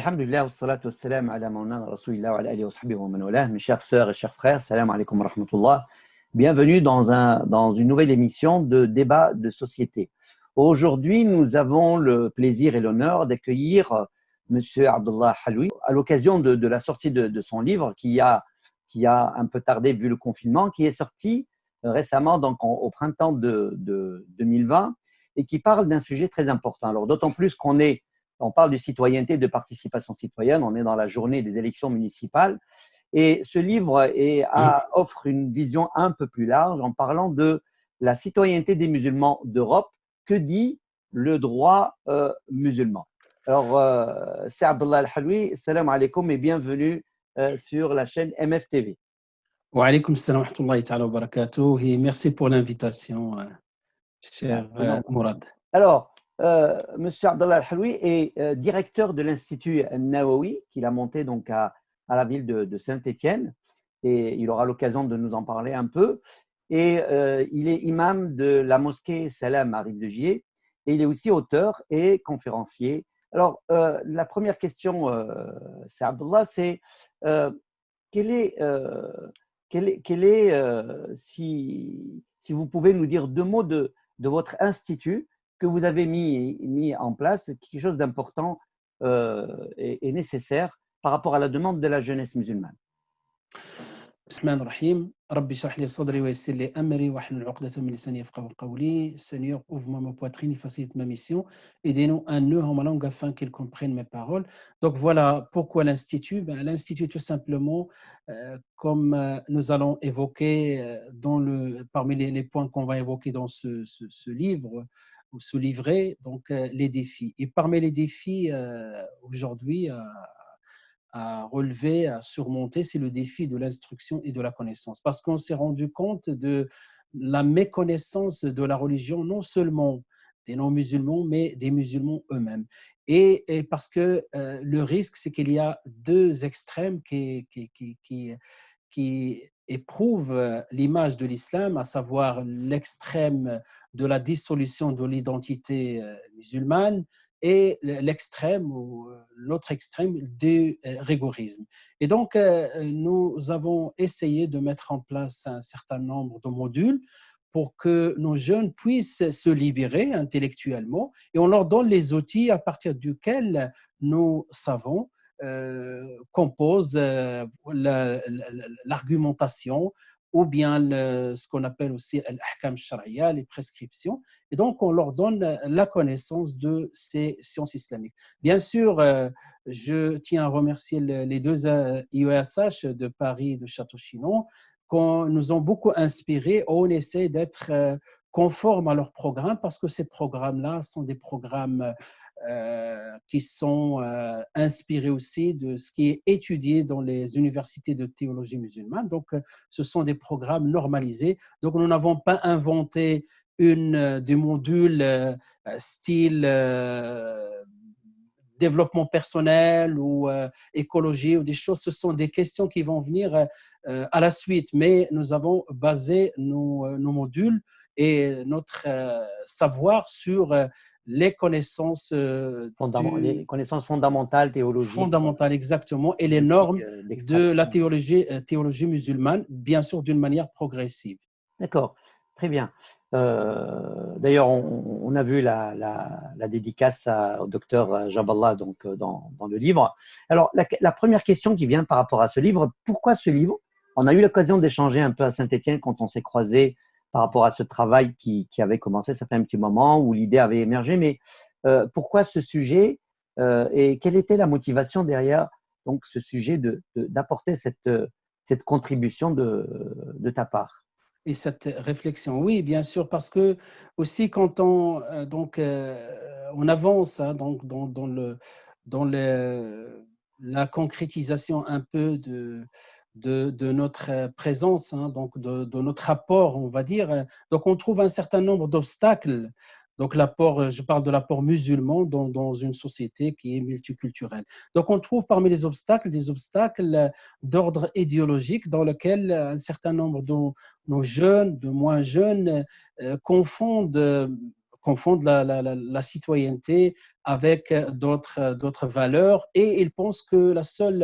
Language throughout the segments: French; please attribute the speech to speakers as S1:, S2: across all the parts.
S1: Alhamdulillah, wassalatu wassalam ala maulana rasulillah wa ala alihi wa sahbihi wa man walah. Mes chères sœurs et chers frères, salam alaikum wa rahmatullah. Bienvenue dans une nouvelle émission de débat de société. Aujourd'hui, nous avons le plaisir et l'honneur d'accueillir Monsieur Abdullah Haloui à l'occasion de la sortie de son livre qui a un peu tardé vu le confinement, qui est sorti récemment donc au printemps de 2020 et qui parle d'un sujet très important. Alors d'autant plus on parle de citoyenneté, de participation citoyenne, on est dans la journée des élections municipales et ce livre offre une vision un peu plus large en parlant de la citoyenneté des musulmans d'Europe. Que dit le droit musulman? Alors, c'est Abdullah Al-Haloui, salam alaikum et bienvenue sur la chaîne MFTV.
S2: Wa alaykum salam wa rahmatullahi ta'ala wa barakatuh et merci pour l'invitation, cher Mourad.
S1: Alors, Monsieur Abdullah Al-Haloui est directeur de l'Institut Nawawi qu'il a monté donc à la ville de Saint-Étienne et il aura l'occasion de nous en parler un peu. Et il est imam de la mosquée Salam à Rive-de-Gier et il est aussi auteur et conférencier. Alors, la première question, c'est Abdullah, c'est si vous pouvez nous dire deux mots de votre institut que vous avez mis en place, quelque chose d'important et nécessaire par rapport à la demande de la jeunesse musulmane.
S2: Bismillahirrahmanirrahim. Rabbi shrah li sadri wa yassir li amri wa hlul 'uqdatan min lisani yafqahu qawli. Seigneur, ouvre-moi ma poitrine et facilite ma mission. Aidez-nous un nœud en ma langue afin qu'ils comprennent mes paroles. Donc voilà pourquoi l'Institut. L'Institut, tout simplement, comme nous allons évoquer parmi les points qu'on va évoquer dans ce livre, ou ce livret, donc les défis. Et parmi les défis aujourd'hui à relever, à surmonter, c'est le défi de l'instruction et de la connaissance. Parce qu'on s'est rendu compte de la méconnaissance de la religion, non seulement des non-musulmans, mais des musulmans eux-mêmes. Et parce que le risque, c'est qu'il y a deux extrêmes qui éprouvent l'image de l'islam, à savoir l'extrême de la dissolution de l'identité musulmane et l'autre extrême du rigorisme. Et donc, nous avons essayé de mettre en place un certain nombre de modules pour que nos jeunes puissent se libérer intellectuellement et on leur donne les outils à partir duquel nous savons compose l'argumentation ou bien ce qu'on appelle aussi l'ahkam sharia, les prescriptions. Et donc, on leur donne la connaissance de ces sciences islamiques. Bien sûr, je tiens à remercier les deux IESH de Paris et de Château-Chinon qui nous ont beaucoup inspirés. On essaie d'être conformes à leurs programmes parce que ces programmes-là sont des programmes qui sont inspirés aussi de ce qui est étudié dans les universités de théologie musulmane. Donc, ce sont des programmes normalisés. Donc, nous n'avons pas inventé des modules style développement personnel ou écologie ou des choses. Ce sont des questions qui vont venir à la suite. Mais nous avons basé nos modules et notre savoir sur les connaissances
S1: les connaissances fondamentales théologiques.
S2: Fondamentales, exactement, et les normes de la théologie musulmane, bien sûr d'une manière progressive.
S1: D'accord, très bien. D'ailleurs, on a vu la dédicace au docteur Jaballah donc, dans le livre. Alors, la première question qui vient par rapport à ce livre, pourquoi ce livre? On a eu l'occasion d'échanger un peu à Saint-Étienne quand on s'est croisés par rapport à ce travail qui avait commencé, ça fait un petit moment, où l'idée avait émergé, mais pourquoi ce sujet et quelle était la motivation derrière donc, ce sujet d'apporter cette contribution de ta part?
S2: Et cette réflexion, oui, bien sûr, parce que aussi quand on avance donc, dans la concrétisation un peu de notre présence, donc de notre apport, on va dire. Donc, on trouve un certain nombre d'obstacles. Donc, je parle de l'apport musulman dans une société qui est multiculturelle. Donc, on trouve parmi les obstacles des obstacles d'ordre idéologique dans lesquels un certain nombre de nos jeunes, de moins jeunes, confondent confondent la citoyenneté avec d'autres valeurs, et ils pensent que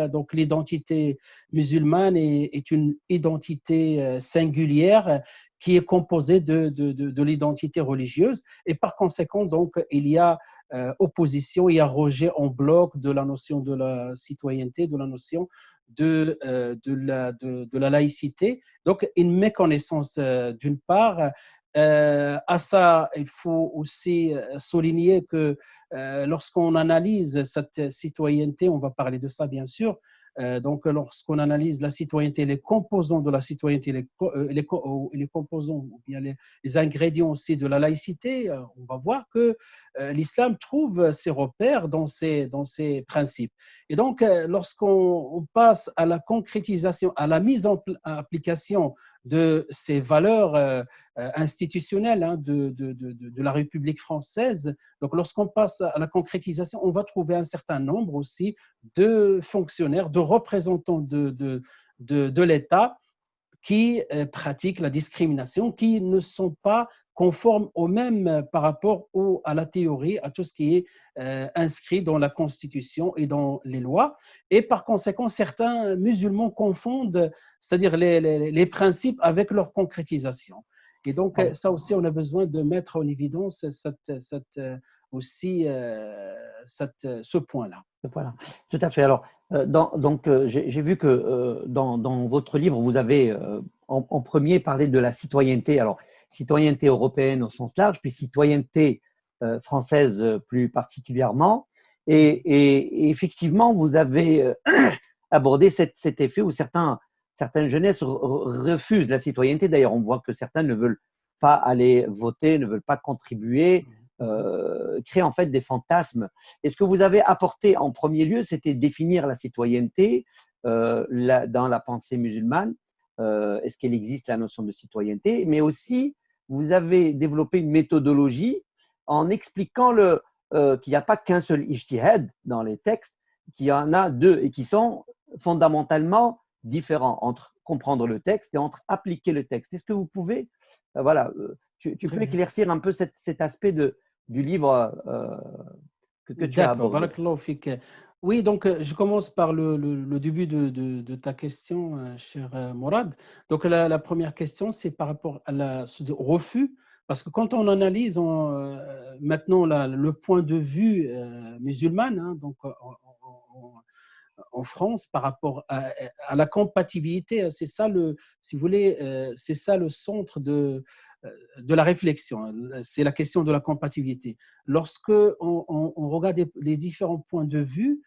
S2: donc l'identité musulmane est une identité singulière qui est composée de l'identité religieuse, et par conséquent, donc, il y a opposition, il y a rejet en bloc de la notion de la citoyenneté, de la notion de la laïcité. Donc, une méconnaissance d'une part. À ça, il faut aussi souligner que lorsqu'on analyse cette citoyenneté, on va parler de ça bien sûr, donc lorsqu'on analyse la citoyenneté, les composants de la citoyenneté, les composants ou bien les ingrédients aussi de la laïcité, on va voir que l'islam trouve ses repères dans ses principes. Et donc, lorsqu'on passe à la concrétisation, à la mise en application de ces valeurs institutionnelles de la République française, donc lorsqu'on passe à la concrétisation, on va trouver un certain nombre aussi de fonctionnaires, de représentants de l'État qui pratiquent la discrimination, qui ne sont pas conformes aux mêmes par rapport à la théorie, à tout ce qui est inscrit dans la Constitution et dans les lois. Et par conséquent, certains musulmans confondent, c'est-à-dire les principes avec leur concrétisation. Et donc, ça aussi, on a besoin de mettre en évidence ce point-là.
S1: Voilà, tout à fait. Alors, donc, j'ai vu que dans votre livre, vous avez en premier parlé de la citoyenneté. Alors, citoyenneté européenne au sens large, puis citoyenneté française plus particulièrement. Et effectivement, vous avez abordé cet effet où certaines jeunesses refusent la citoyenneté. D'ailleurs, on voit que certains ne veulent pas aller voter, ne veulent pas contribuer. Créer en fait des fantasmes. Et ce que vous avez apporté en premier lieu, c'était définir la citoyenneté dans la pensée musulmane. Est-ce qu'elle existe, la notion de citoyenneté? Mais aussi, vous avez développé une méthodologie en expliquant qu'il n'y a pas qu'un seul ijtihad dans les textes, qu'il y en a deux et qui sont fondamentalement différents entre comprendre le texte et entre appliquer le texte. Est-ce que vous pouvez, voilà, tu peux éclaircir un peu cet aspect du livre que tu as abordé?
S2: Oui, donc je commence par le début de ta question, cher Mourad. Donc la première question, c'est par rapport au refus, parce que quand on analyse maintenant le point de vue musulman, hein, donc en France par rapport à la compatibilité. C'est ça si vous voulez, c'est ça le centre de la réflexion. C'est la question de la compatibilité. Lorsque on regarde les différents points de vue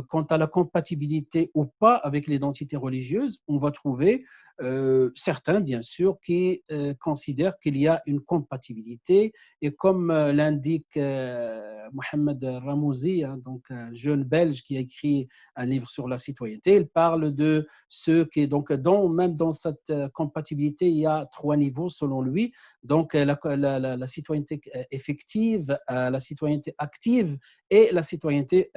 S2: quant à la compatibilité ou pas avec l'identité religieuse, on va trouver certains, bien sûr, qui considèrent qu'il y a une compatibilité. Et comme l'indique Mohamed Ramouzi, hein, donc un jeune belge qui a écrit un livre sur la citoyenneté, il parle de ceux qui, donc, même dans cette compatibilité, il y a 3 niveaux selon lui. Donc, la citoyenneté effective, la citoyenneté active et la citoyenneté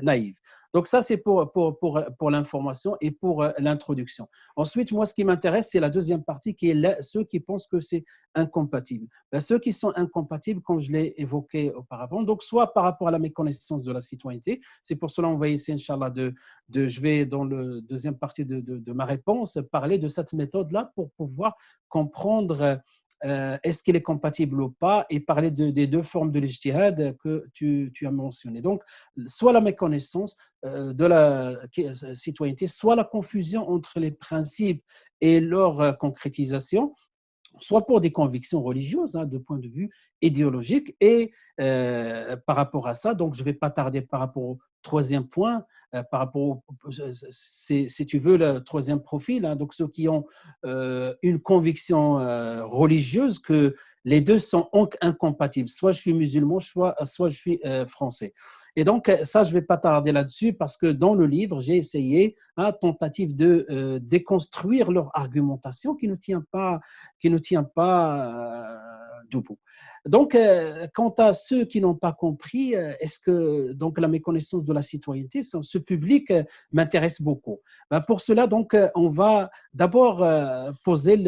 S2: naïve. Donc ça, c'est pour l'information et pour l'introduction. Ensuite, moi, ce qui m'intéresse, c'est la deuxième partie qui est ceux qui pensent que c'est incompatible. Ceux qui sont incompatibles, comme je l'ai évoqué auparavant, donc soit par rapport à la méconnaissance de la citoyenneté, c'est pour cela qu'on va essayer, Inch'Allah, je vais dans la deuxième partie de ma réponse parler de cette méthode-là pour pouvoir comprendre est-ce qu'il est compatible ou pas, et parler des deux formes de l'ijtihad que tu as mentionné. Donc, soit la méconnaissance de la citoyenneté, soit la confusion entre les principes et leur concrétisation, soit pour des convictions religieuses, hein, de point de vue idéologique. Et par rapport à ça, donc je ne vais pas tarder par rapport au troisième point, par rapport si tu veux, le troisième profil, hein, donc ceux qui ont une conviction religieuse, que les deux sont incompatibles. Soit je suis musulman, soit je suis français. Et donc, ça, je ne vais pas tarder là-dessus parce que dans le livre, j'ai essayé, tentative de déconstruire leur argumentation qui ne tient pas, debout. Donc, quant à ceux qui n'ont pas compris, est-ce que donc la méconnaissance de la citoyenneté, ce public m'intéresse beaucoup. Ben, pour cela, donc, on va d'abord poser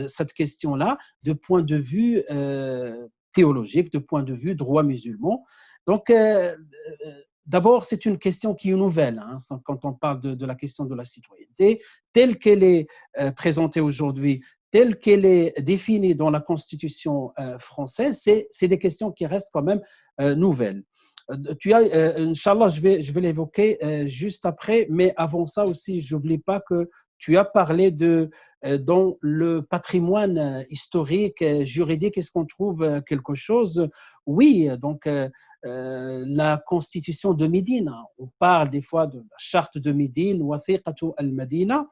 S2: cette question-là de point de vue théologique, de point de vue droit musulman. Donc, d'abord, c'est une question qui est nouvelle hein, quand on parle de la question de la citoyenneté, telle qu'elle est présentée aujourd'hui, telle qu'elle est définie dans la Constitution française, c'est des questions qui restent quand même nouvelles. Inch'Allah, je vais l'évoquer juste après, mais avant ça aussi, je n'oublie pas que tu as parlé dans le patrimoine historique, juridique, est-ce qu'on trouve quelque chose? Oui, donc la constitution de Médine, on parle des fois de la charte de Médine, Wathiqatu al-Madina.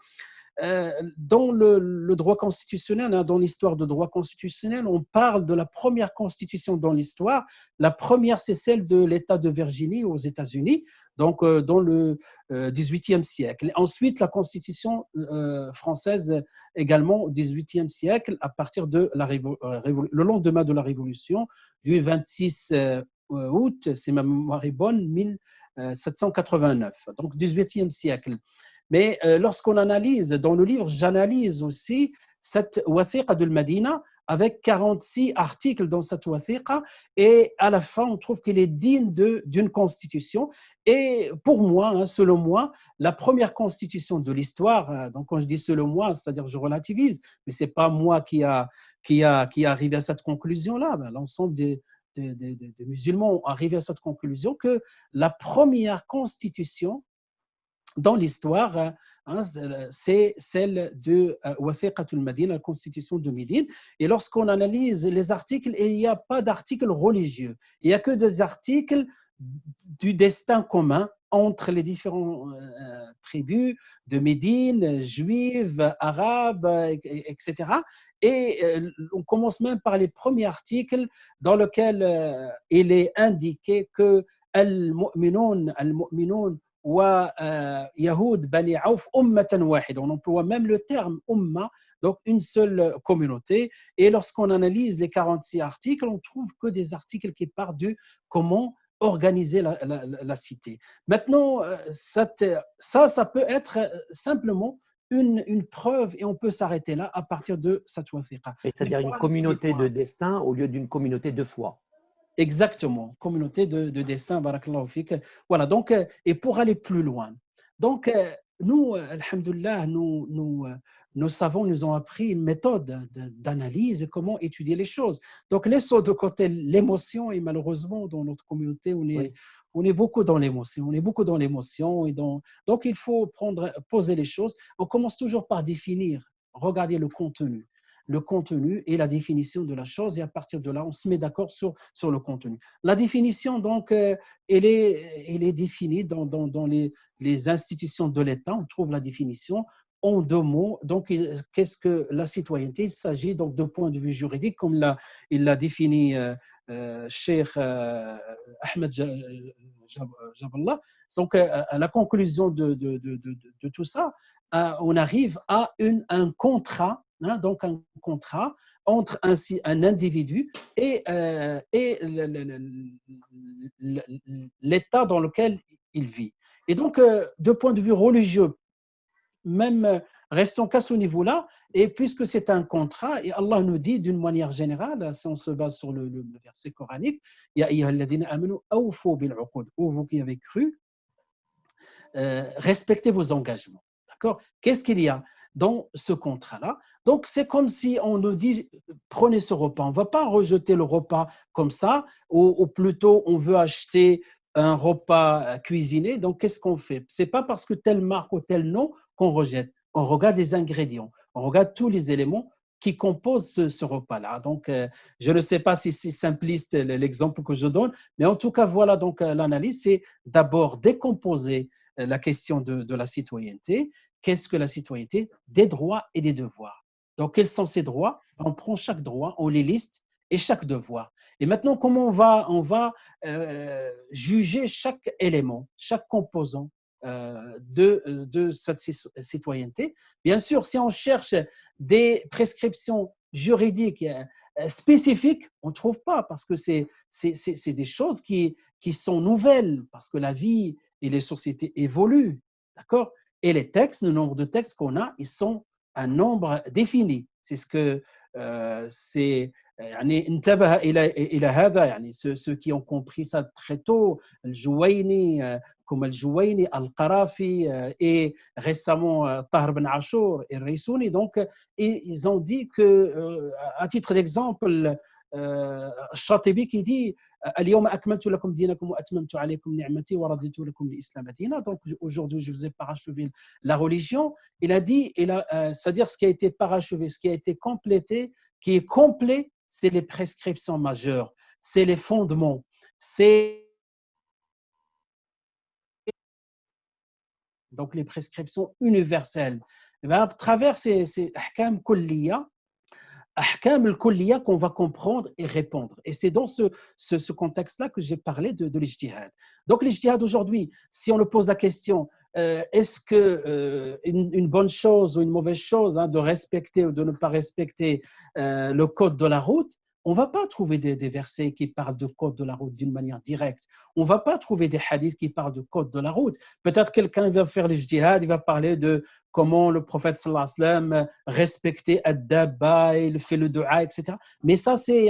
S2: Dans le droit constitutionnel, hein, dans l'histoire de droit constitutionnel, on parle de la première constitution dans l'histoire. La première, c'est celle de l'État de Virginie aux États-Unis, donc dans le XVIIIe siècle. Et ensuite, la constitution française également au XVIIIe siècle, à partir de le lendemain de la Révolution, du 26 août, si ma mémoire est bonne, 1789, donc XVIIIe siècle. Mais lorsqu'on analyse, dans le livre, j'analyse aussi cette Wathiqa de Medina avec 46 articles dans cette Wathiqa et à la fin, on trouve qu'elle est digne d'une constitution. Et pour moi, hein, selon moi, la première constitution de l'histoire, donc quand je dis selon moi, c'est-à-dire je relativise, mais ce n'est pas moi qui est arrivé à cette conclusion-là, ben, l'ensemble des musulmans ont arrivé à cette conclusion que la première constitution dans l'histoire, hein, c'est celle de Wathiqatul Madina, la constitution de Médine. Et lorsqu'on analyse les articles, il n'y a pas d'articles religieux. Il n'y a que des articles du destin commun entre les différentes tribus de Médine, juives, arabes, etc. Et on commence même par les premiers articles dans lesquels il est indiqué que al-mu'minun Yahoud Bani Auf ummatan wahid. On emploie même le terme umma, donc une seule communauté. Et lorsqu'on analyse les 46 articles, on trouve que des articles qui parlent de comment organiser la cité. Maintenant, ça peut être simplement une preuve et on peut s'arrêter là à partir de cette wathiqa.
S1: C'est-à-dire une communauté de destin au lieu d'une communauté de foi.
S2: Exactement, communauté de destin, barakallahu fik. Voilà, donc, et pour aller plus loin, donc, nous, alhamdoulilah, nos savants nous ont appris une méthode d'analyse, comment étudier les choses. Donc, laissons de côté l'émotion, et malheureusement, dans notre communauté, on est beaucoup dans l'émotion, donc il faut poser les choses. On commence toujours par définir, regarder le contenu et la définition de la chose, et à partir de là, on se met d'accord sur le contenu. La définition, donc, elle est définie dans les institutions de l'État. On trouve la définition en deux mots. Donc, qu'est-ce que la citoyenneté? Il s'agit donc de point de vue juridique, comme il l'a défini Cheikh Ahmed Jaballah. Donc, à la conclusion de tout ça, on arrive à un contrat, hein, donc un contrat entre ainsi un individu et l'état dans lequel il vit. Et donc, de point de vue religieux, même restons qu'à ce niveau-là, et puisque c'est un contrat, et Allah nous dit d'une manière générale, si on se base sur le verset coranique, Ya ayyuhalladhina amanu awfu bil uqud, ô vous qui avez cru, respectez vos engagements. D'accord? Qu'est-ce qu'il y a dans ce contrat-là? Donc, c'est comme si on nous dit, prenez ce repas. On ne va pas rejeter le repas comme ça, ou plutôt, on veut acheter un repas cuisiné. Donc, qu'est-ce qu'on fait? Ce n'est pas parce que telle marque ou tel nom qu'on rejette. On regarde les ingrédients, on regarde tous les éléments qui composent ce repas-là. Donc, je ne sais pas si c'est simpliste l'exemple que je donne, mais en tout cas, voilà, donc l'analyse, c'est d'abord décomposer la question de la citoyenneté. Qu'est-ce que la citoyenneté? Des droits et des devoirs. Donc, quels sont ces droits? On prend chaque droit, on les liste, et chaque devoir. Et maintenant, comment on va juger chaque élément, chaque composant de cette citoyenneté? Bien sûr, si on cherche des prescriptions juridiques spécifiques, on ne trouve pas parce que c'est des choses qui sont nouvelles, parce que la vie et les sociétés évoluent, d'accord? Et les textes, le nombre de textes qu'on a, ils sont un nombre défini. C'est ce que c'est يعني انتبه الى هذا يعني ceux qui ont compris ça très tôt الجويني comme الجويني القرافي et récemment Tahar Ben Achour et Reisouni, donc ils ont dit que à titre d'exemple الشاطبي qui dit اليوم أكملت لكم دينكم وأتممت عليكم نعمتي ورضيت لكم الإسلام دينا. Donc aujourd'hui je vous ai parachevé la religion. Il a dit, c'est-à-dire ce qui a été parachevé, ce qui a été complété, qui est complet, c'est les prescriptions majeures, c'est les fondements, c'est donc les prescriptions universelles. Et bien, à travers ces ahkam kulliya, ahkam al-kulliya qu'on va comprendre et répondre. Et c'est dans ce contexte-là que j'ai parlé de l'ijtihad. Donc l'ijtihad aujourd'hui, si on le pose la question, est-ce que une bonne chose ou une mauvaise chose de respecter ou de ne pas respecter le code de la route, on ne va pas trouver des versets qui parlent de code de la route d'une manière directe. On ne va pas trouver des hadiths qui parlent de code de la route. Peut-être quelqu'un va faire l'ijtihad, il va parler de comment le prophète sallallahu alayhi wa sallam respectait ad-dabba, il fait le dua, etc. Mais ça, c'est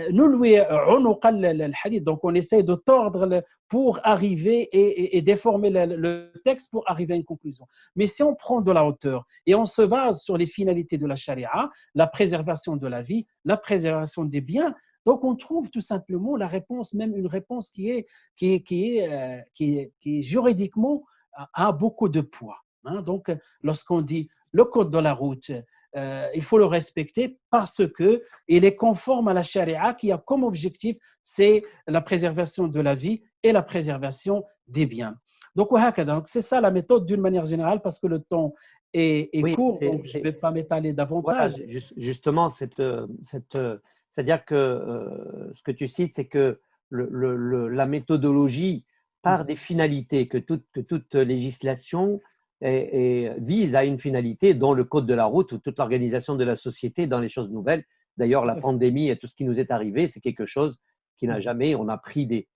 S2: nulwi unuq al-hadith. Donc, on essaie de tordre pour arriver et déformer le texte pour arriver à une conclusion. Mais si on prend de la hauteur et on se base sur les finalités de la charia, la préservation de la vie, la préservation des biens, donc on trouve tout simplement la réponse, même une réponse qui juridiquement a beaucoup de poids. Donc, lorsqu'on dit le code de la route, il faut le respecter parce qu'il est conforme à la charia qui a comme objectif, c'est la préservation de la vie et la préservation des biens. Donc, c'est ça la méthode d'une manière générale parce que le temps est court, donc je ne vais pas m'étaler davantage.
S1: Voilà, justement, c'est-à-dire que ce que tu cites, c'est que la méthodologie part des finalités, que toute législation vise à une finalité, dont le code de la route ou toute l'organisation de la société dans les choses nouvelles. D'ailleurs, la pandémie et tout ce qui nous est arrivé, c'est quelque chose qui n'a jamais… On a pris des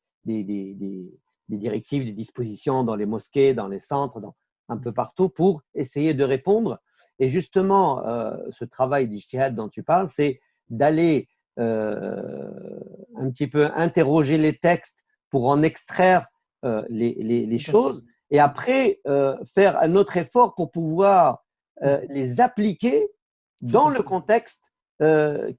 S1: directives, des dispositions dans les mosquées, dans les centres, un peu partout pour essayer de répondre. Et justement, ce travail d'ijtihad dont tu parles, c'est d'aller un petit peu interroger les textes pour en extraire les choses et après faire un autre effort pour pouvoir les appliquer dans le contexte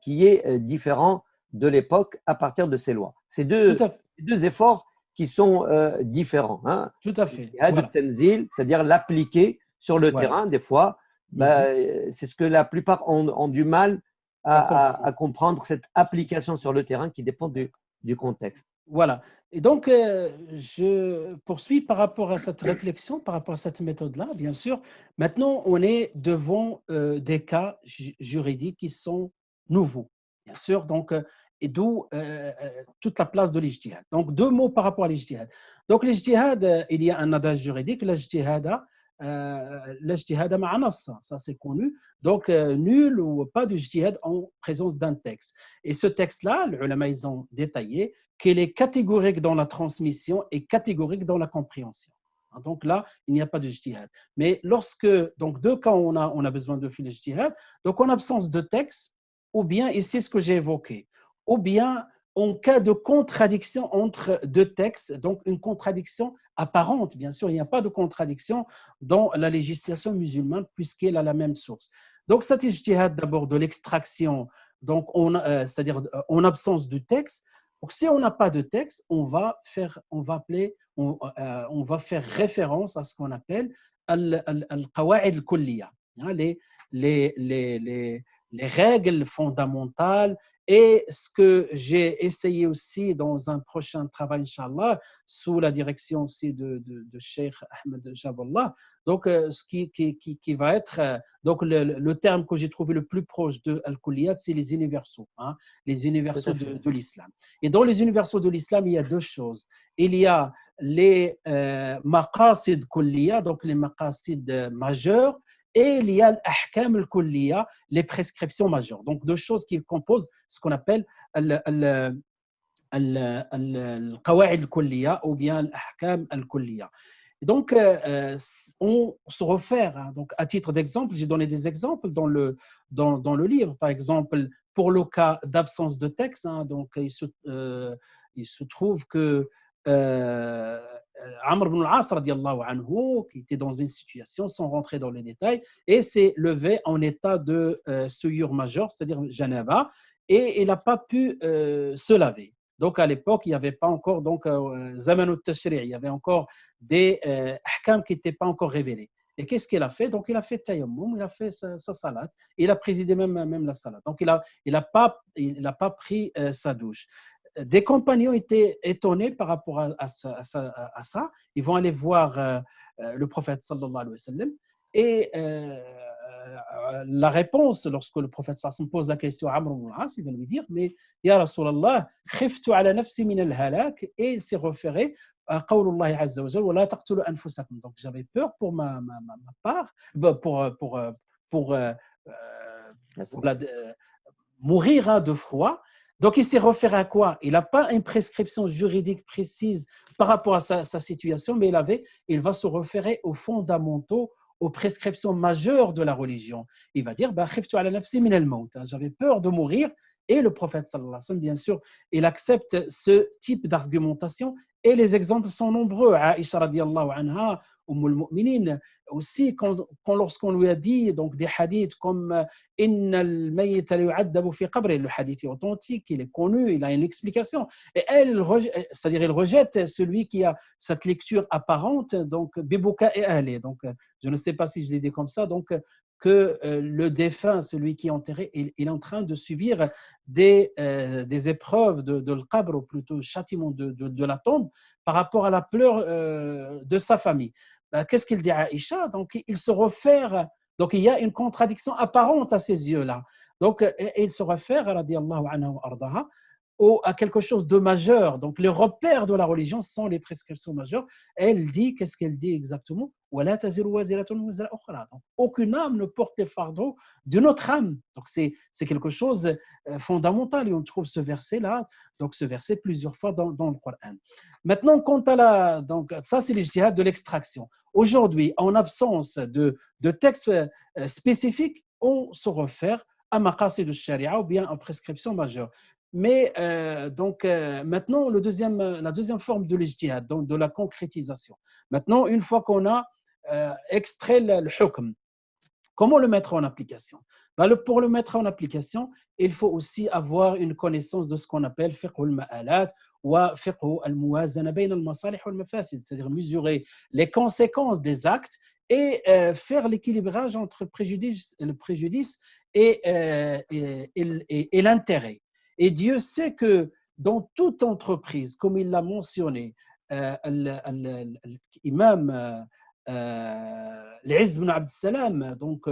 S1: qui est différent de l'époque à partir de ces lois. C'est deux efforts qui sont différents.
S2: Tout à fait.
S1: Le tenzil, c'est-à-dire l'appliquer sur le terrain, des fois, c'est ce que la plupart ont du mal à comprendre, cette application sur le terrain qui dépend du contexte.
S2: Voilà. Et donc, je poursuis par rapport à cette réflexion, par rapport à cette méthode-là, bien sûr. Maintenant, on est devant des cas juridiques qui sont nouveaux, bien sûr. Donc, et d'où toute la place de l'ijtihad. Donc, deux mots par rapport à l'ijtihad. Donc, l'ijtihad, il y a un adage juridique, l'ijtihad ma'a nass, ça c'est connu. Donc, nul ou pas de ijtihad en présence d'un texte. Et ce texte-là, les ulama, ils ont détaillé qu'il est catégorique dans la transmission et catégorique dans la compréhension. Donc là, il n'y a pas de ijtihad. Mais donc deux cas, on a besoin de faire l'ijtihad, donc en absence de texte, ou bien, ici ce que j'ai évoqué, ou bien en cas de contradiction entre deux textes, donc une contradiction apparente, bien sûr, il n'y a pas de contradiction dans la législation musulmane puisqu'elle a la même source. Donc cet ijtihad d'abord de l'extraction, donc c'est-à-dire en absence de texte. Donc si on n'a pas de texte, on va faire référence à ce qu'on appelle al-qawa'id al-kulliya, les règles fondamentales Et ce que j'ai essayé aussi dans un prochain travail, Inch'Allah, sous la direction aussi de Cheikh Ahmed Jaballah, donc ce qui va être, donc le terme que j'ai trouvé le plus proche de Al-Kulliyat, c'est les universaux, hein, les universaux de l'islam. Et dans les universaux de l'islam, il y a deux choses. Il y a les maqasid kulliya, donc les maqasid majeurs, et il y a l'ahkam al-kulliya, les prescriptions majeures. Donc deux choses qui composent ce qu'on appelle القواعد الكلية ou bien الأحكام الكلية. Donc, on se réfère, hein, donc à titre d'exemple, j'ai donné des exemples dans le livre. Par exemple, pour le cas d'absence de texte, hein, donc il se trouve que Amr ibn al-As, radiallahu anhu, qui était dans une situation, sans rentrer dans les détails, et s'est levé en état de souillure majeure, c'est-à-dire janaba, et il n'a pas pu se laver. Donc, à l'époque, il n'y avait pas encore zaman al-tashri', il y avait encore des ahkam qui n'étaient pas encore révélés. Et qu'est-ce qu'il a fait? Donc, il a fait tayammum, il a fait sa salat, il a présidé même la salat. Donc, il a pas pris sa douche. Des compagnons étaient étonnés par rapport à ça. Ils vont aller voir le prophète sallallahu alayhi wa sallam et la réponse, lorsque le prophète sallallahu pose la question à Amr ibn al-As, il va lui dire, mais Ya Rasulallah, khiftu ala nafsi min al-halak, et il s'est référé à qawlullahi azza wa jalla, wa la taqtulu anfusakum. Donc j'avais peur pour ma part, pour mourir hein, de froid. Donc il s'est référé à quoi? Il n'a pas une prescription juridique précise par rapport à sa situation, mais il va se référer aux fondamentaux, aux prescriptions majeures de la religion. Il va dire, j'avais peur de mourir. Et le prophète, sallallahu alayhi wa sallam, bien sûr, il accepte ce type d'argumentation. Et les exemples sont nombreux. Aïcha radiallahu anha, al-Mu'minin, aussi lorsqu'on lui a dit donc, des hadiths comme Inna al-mayyita yu'addabu fi qabri, le hadith est authentique, il est connu, il a une explication. Et elle, c'est-à-dire, elle rejette celui qui a cette lecture apparente, donc bibuka et ahli. Donc, je ne sais pas si je l'ai dit comme ça, donc que le défunt, celui qui est enterré, il est en train de subir des épreuves de l'qabr, ou plutôt châtiment de la tombe, par rapport à la pleure de sa famille. Qu'est-ce qu'il dit à Aïcha? Donc, il se réfère, donc il y a une contradiction apparente à ses yeux-là. Donc, il se réfère, radiallahu anha wa ardaha, à quelque chose de majeur. Donc, les repères de la religion sont les prescriptions majeures. Elle dit, qu'est-ce qu'elle dit exactement? Donc, aucune âme ne porte les fardeaux d'une autre âme. Donc, c'est quelque chose de fondamental. Et on trouve ce verset-là, donc ce verset plusieurs fois dans le Coran. Maintenant, quant à donc, ça, c'est l'ijtihad de l'extraction. Aujourd'hui, en absence de texte spécifique, on se réfère à maqasid al-sharia ou bien à prescription majeure. Mais maintenant, la deuxième forme de l'ijtihad, donc de la concrétisation. Maintenant, une fois qu'on a extrait le hukm, comment le mettre en application? Pour le mettre en application, il faut aussi avoir une connaissance de ce qu'on appelle fiqh al-ma'alat ou fiqh al-muwazana bayna al-masalih wal mafasid, c'est-à-dire mesurer les conséquences des actes et faire l'équilibrage entre le préjudice et l'intérêt. Et Dieu sait que dans toute entreprise, comme il l'a mentionné, l'imam l'Izz ibn Abd Salam, donc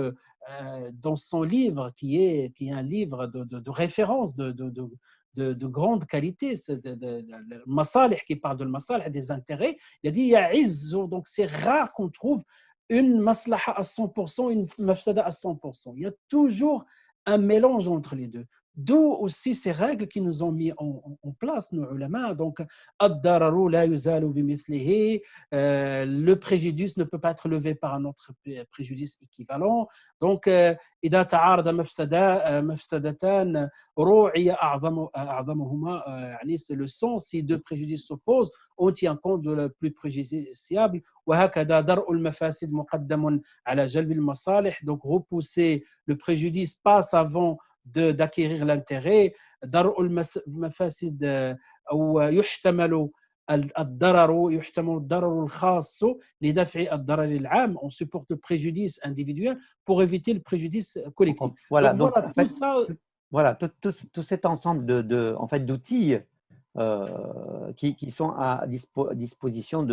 S2: dans son livre qui est un livre de référence de grande qualité, le Masalih, qui parle de le Masalih, des intérêts, il a dit ya Izz, donc c'est rare qu'on trouve une maslaha à 100%, une mafsada à 100%. Il y a toujours un mélange entre les deux. D'où aussi ces règles qui nous ont mis en place, nos ulama. Donc, le préjudice ne peut pas être levé par un autre préjudice équivalent. Donc, إذا تعارض مفسدتان روعي أعظمهما, c'est le sens, si deux préjudices s'opposent, on tient compte de le plus préjudiciable. وهكذا درء المفاسد مقدم على جلب المصالح. Donc, repousser le préjudice passe avant d'acquérir l'intérêt. درء المفاسد أو يحتمل الضرر الخاص لدفع الضرر العام. On supporte le préjudice individuel pour éviter le préjudice collectif.
S1: Voilà,
S2: donc
S1: en fait,
S2: tout ça.
S1: Voilà, tout cet ensemble en fait, d'outils qui sont à disposition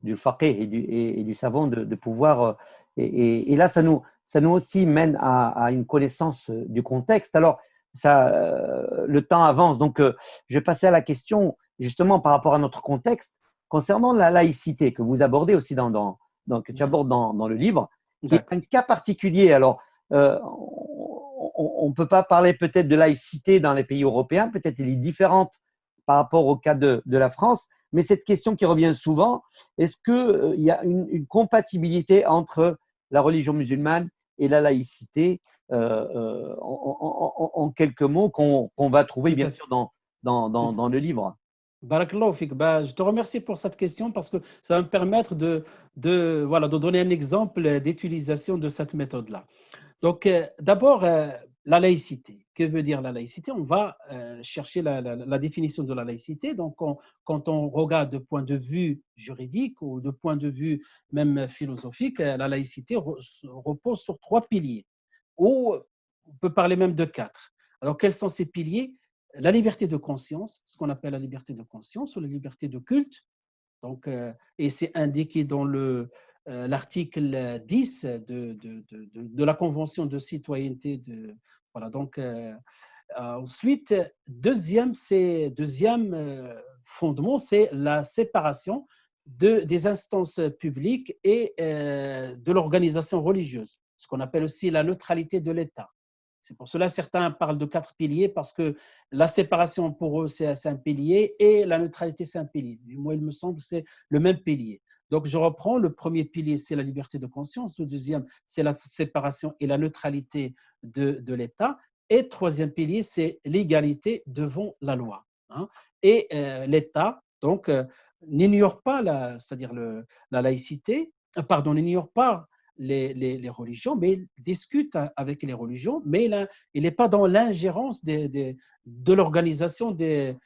S1: du faqih et du savant de pouvoir. Et là, ça nous aussi mène à une connaissance du contexte. Alors, le temps avance, donc je vais passer à la question justement par rapport à notre contexte concernant la laïcité que vous abordez aussi que tu abordes dans le livre, qui est un cas particulier. Alors, on ne peut pas parler peut-être de laïcité dans les pays européens, peut-être elle est différente par rapport au cas de la France, mais cette question qui revient souvent, est-ce qu'il y a une compatibilité entre la religion musulmane et la laïcité en quelques mots qu'on va trouver bien sûr dans le livre?
S2: Barakallahu fik. Bah, je te remercie pour cette question parce que ça va me permettre voilà, de donner un exemple d'utilisation de cette méthode-là. Donc, d'abord, la laïcité. Que veut dire la laïcité? On va chercher la définition de la laïcité. Donc, quand on regarde de point de vue juridique ou de point de vue même philosophique, la laïcité repose sur 3 piliers, ou on peut parler même de 4. Alors, quels sont ces piliers? La liberté de conscience, ce qu'on appelle la liberté de conscience, ou la liberté de culte. Donc, et c'est indiqué dans l'article 10 de la Convention de citoyenneté. Voilà, donc, ensuite, deuxième fondement, c'est la séparation des instances publiques et de l'organisation religieuse, ce qu'on appelle aussi la neutralité de l'État. C'est pour cela que certains parlent de 4 piliers, parce que la séparation pour eux, c'est un pilier, et la neutralité, c'est un pilier. Moi, il me semble que c'est le même pilier. Donc, je reprends. Le premier pilier, c'est la liberté de conscience. Le deuxième, c'est la séparation et la neutralité de l'État. Et troisième pilier, c'est l'égalité devant la loi. Hein. Et l'État, donc, n'ignore pas, c'est-à-dire la laïcité, pardon, n'ignore pas les religions, mais il discute avec les religions, mais il n'est pas dans l'ingérence de l'organisation des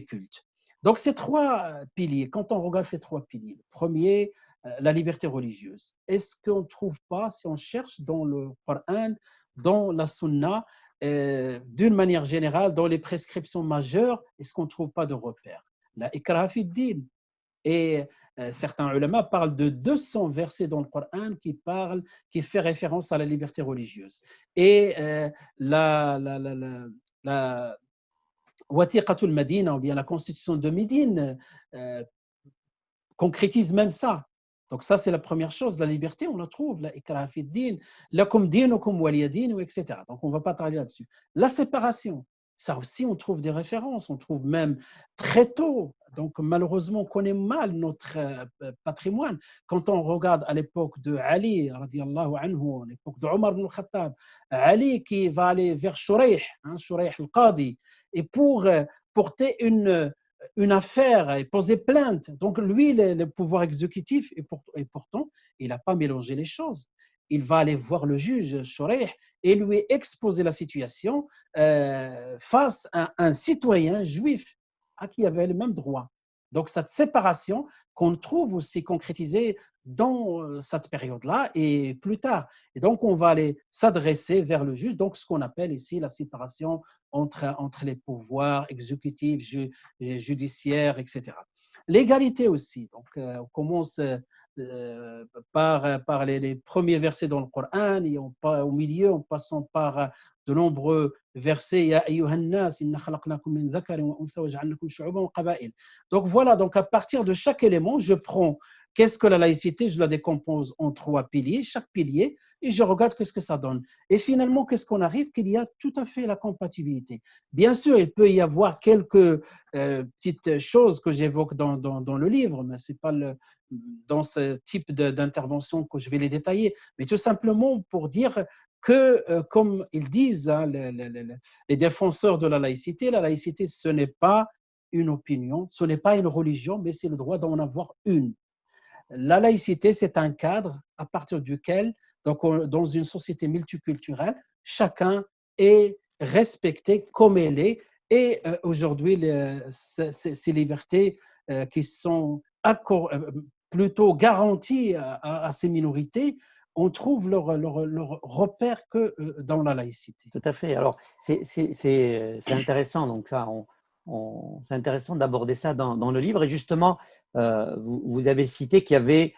S2: cultes. Donc, ces 3 piliers, quand on regarde ces 3 piliers, le premier, la liberté religieuse, est-ce qu'on ne trouve pas, si on cherche dans le Coran, dans la Sunna, d'une manière générale, dans les prescriptions majeures, est-ce qu'on ne trouve pas de repères? La ikraha fi din. Et certains ulama parlent de 200 versets dans le Coran qui fait référence à la liberté religieuse. Et la Watiqatul Madina, ou bien la constitution de Médine, concrétise même ça. Donc ça, c'est la première chose. La liberté, on la trouve, la ikraha fi din, lakum dinukum waliya din, etc. Donc on ne va pas travailler là-dessus. La séparation, ça aussi, on trouve des références, on trouve même très tôt. Donc malheureusement, on connaît mal notre patrimoine. Quand on regarde à l'époque de Ali, radiallahu anhu, à l'époque de Omar ibn Khattab, Ali qui va aller vers Shurayh, Shurayh al-Qadi, et pour porter une affaire et poser plainte. Donc, lui, le pouvoir exécutif, et pourtant, il n'a pas mélangé les choses. Il va aller voir le juge Shurayh et lui exposer la situation face à un citoyen juif à qui avait le même droit. Donc, cette séparation qu'on trouve aussi concrétisée dans cette période-là et plus tard. Et donc, on va aller s'adresser vers le juge, donc ce qu'on appelle ici la séparation entre les pouvoirs exécutifs, judiciaires, etc. L'égalité aussi. Donc, on commence par les premiers versets dans le Coran, et au milieu, en passant par de nombreux versets. Ya ayyuhan nas, inna khalaqnakum min dhakarin wa untha wa ja'alnakum shu'uban wa qaba'il. Donc voilà, donc à partir de chaque élément, je prends qu'est-ce que la laïcité, je la décompose en 3 piliers, chaque pilier, et je regarde qu'est-ce que ça donne. Et finalement, qu'est-ce qu'on arrive? Qu'il y a tout à fait la compatibilité. Bien sûr, il peut y avoir quelques petites choses que j'évoque dans le livre, mais ce n'est pas dans ce type d'intervention que je vais les détailler, mais tout simplement pour dire que, comme ils disent, les défenseurs de la laïcité, ce n'est pas une opinion, ce n'est pas une religion, mais c'est le droit d'en avoir une. La laïcité, c'est un cadre à partir duquel, donc, dans une société multiculturelle, chacun est respecté comme elle est. Et aujourd'hui, ces libertés qui sont plutôt garanties à ces minorités on trouve leur repère que dans la laïcité.
S1: Tout à fait. Alors, c'est intéressant. Donc, ça, c'est intéressant d'aborder ça dans le livre. Et justement, vous avez cité qu'il y avait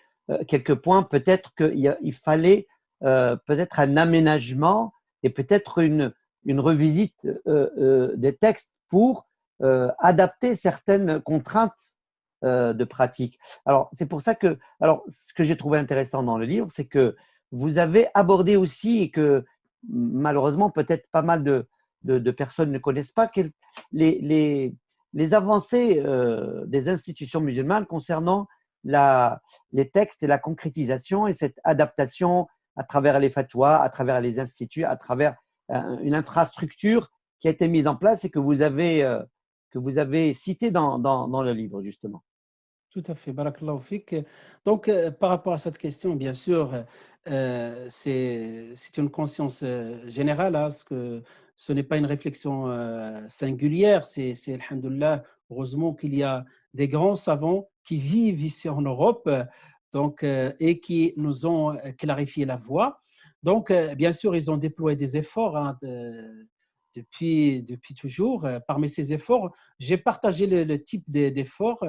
S1: quelques points, peut-être qu'il fallait peut-être un aménagement et peut-être une revisite des textes pour adapter certaines contraintes de pratique. Alors, c'est pour ça alors, ce que j'ai trouvé intéressant dans le livre, c'est que vous avez abordé aussi, et que malheureusement, peut-être pas mal de personnes ne connaissent pas, les avancées des institutions musulmanes concernant les textes et la concrétisation et cette adaptation à travers les fatwas, à travers les instituts, à travers une infrastructure qui a été mise en place et que vous avez cité dans le livre, justement.
S2: Tout à fait, barakallahu fik. Donc, par rapport à cette question, bien sûr, c'est une conscience générale, hein, parce que ce n'est pas une réflexion singulière. Alhamdoulilah, heureusement qu'il y a des grands savants qui vivent ici en Europe, donc, et qui nous ont clarifié la voie. Donc, bien sûr, ils ont déployé des efforts, hein, depuis toujours. Parmi ces efforts, j'ai partagé le type d'efforts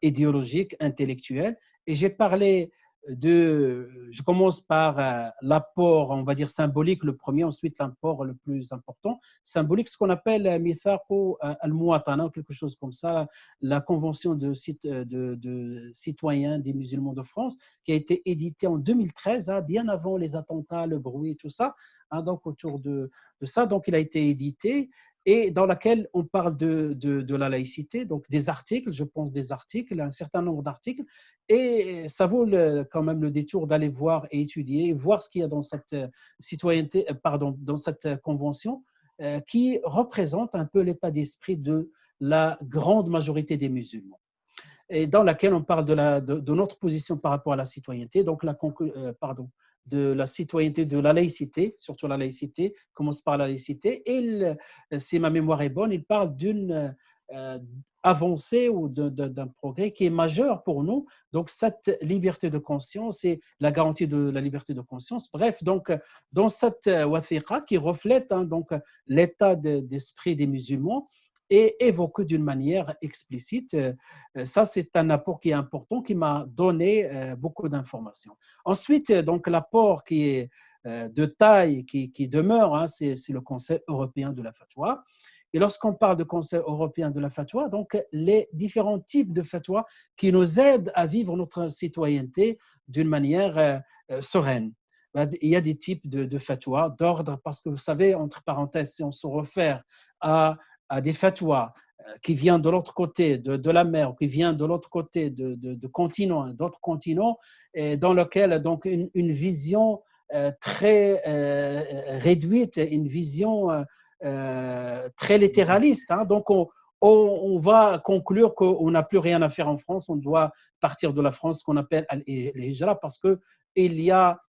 S2: idéologiques, intellectuels, et j'ai parlé je commence par l'apport, on va dire symbolique, le premier, ensuite l'apport le plus important, symbolique, ce qu'on appelle Mithaqu al-Muwatana, quelque chose comme ça, la convention de citoyens des musulmans de France, qui a été éditée en 2013, hein, bien avant les attentats, le bruit, tout ça, hein, donc autour de ça, donc il a été édité, et dans laquelle on parle de la laïcité, donc des articles, je pense des articles, un certain nombre d'articles, et ça vaut quand même le détour d'aller voir et étudier, voir ce qu'il y a dans cette citoyenneté, pardon, dans cette convention, qui représente un peu l'état d'esprit de la grande majorité des musulmans, et dans laquelle on parle de notre position par rapport à la citoyenneté, donc de la citoyenneté, de la laïcité, surtout la laïcité, commence par la laïcité, et si ma mémoire est bonne, il parle d'une avancée ou d'un progrès qui est majeur pour nous, donc cette liberté de conscience et la garantie de la liberté de conscience. Bref, donc dans cette wathiqa qui reflète, hein, donc l'état d'esprit des musulmans, et évoqué d'une manière explicite. Ça, c'est un apport qui est important, qui m'a donné beaucoup d'informations. Ensuite, donc, l'apport qui est de taille, qui demeure, hein, c'est le Conseil européen de la fatwa. Et lorsqu'on parle de Conseil européen de la fatwa, donc les différents types de fatwa qui nous aident à vivre notre citoyenneté d'une manière sereine. Il y a des types de fatwa d'ordre, parce que vous savez, entre parenthèses, si on se réfère à des fatwas qui viennent de l'autre côté de la mer, qui viennent de l'autre côté d'autres continents, et dans lequel donc une vision très réduite, une vision très littéraliste, hein. Donc on va conclure qu'on n'a plus rien à faire en France, on doit partir de la France, qu'on appelle al-hijra, parce qu'il y a